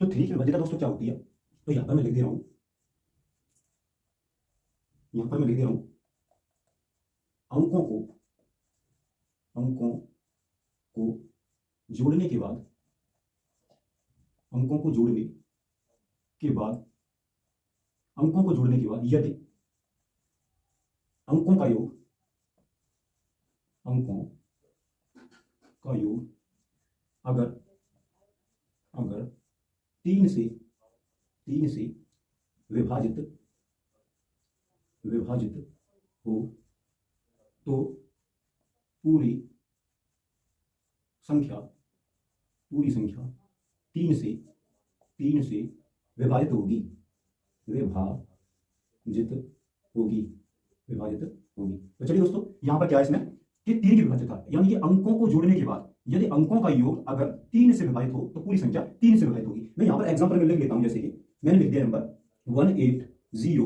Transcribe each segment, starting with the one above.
तो 3 की विभाज्यता दोस्तों क्या होती है, तो यहां पर मैं लिख दे रहा हूं, यहां पर मैं लिख दे रहा हूं अंकों को अंकों को जोड़ने के बाद, अंकों को जोड़ने के बाद, अंकों को जोड़ने के बाद यदि अंकों का योग, अंकों का योग अगर अगर 3 से विभाजित हो तो पूरी संख्या 3 से विभाजित होगी, तो चलिए दोस्तों यहां पर क्या है इसमें कि 3 की विभाज्यता है, यानी कि अंकों को जोड़ने के बाद यदि अंकों का योग अगर 3 से विभाजित हो तो पूरी संख्या 3 से विभाजित होगी। मैं यहां पर एग्जांपल में लिख लेता हूं, जैसे कि मैंने लिख दिया नंबर 180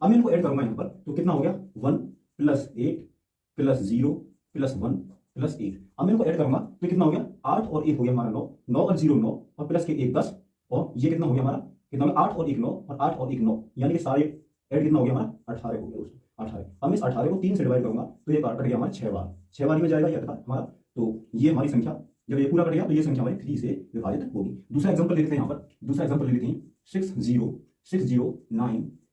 अब मैं इनको ऐड करूंगा यहां पर, तो कितना हो गया 1 + 8 + 0 + 1 + 8। अब मैं इनको ऐड करूंगा तो कितना हो गया 8 और 1 हो गया हमारा 9, 9 और 0 9 और प्लस के 1 10, और ये कितना हो गया हमारा, कितना हो गया 8 और 1 9 और 8 और 1 9, यानी कि सारे ऐड कितना हो गया हमारा 18 हो गया दोस्तों, 18। अब मैं इस 18 को 3 से डिवाइड करूंगा तो ये कट गया हमारा 6 बार, 6 बार में जाएगा ये हमारा, तो ये हमारी संख्या जब ये पूरा कट गया तो ये संख्या हमारी 3 से विभाजित होगी। दूसरा एग्जांपल ले लेते हैं, यहाँ पर दूसरा एग्जांपल ले लेते हैं 609,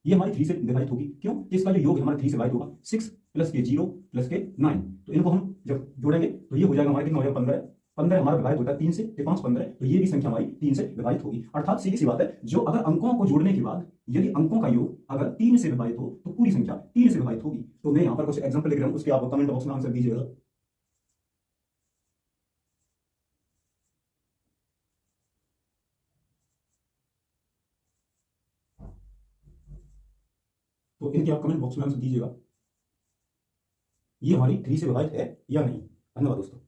ये हमारी 3 से विभाजित होगी, क्यों कि इसका जो योग है हमारा 3 से विभाजित होगा, 6 + के 0 + के 9, तो इनको हम जब जोड़ेंगे तो ये हो जाएगा हमारा कितना हो जाएगा 15, 15 हमारा विभाजित होता है 3 से, 5 15, तो ये भी संख्या हमारी 3 से विभाजित होगी। अर्थात सीधी सी बात है, जो अगर अंकों को जोड़ने के बाद यदि अंकों का योग अगर 3 से विभाजित हो तो पूरी संख्या 3 से विभाजित होगी। तो मैं यहाँ पर कुछ एग्जांपल लिख रहा हूँ, उसके आप कमेंट बॉक्स में आंसर दीजिएगा। तो इनके आप कमेंट बॉक्स में आंसर दीजिएगा, ये हमारी 3 से विभाजित है या नहीं। धन्यवाद दोस्तों।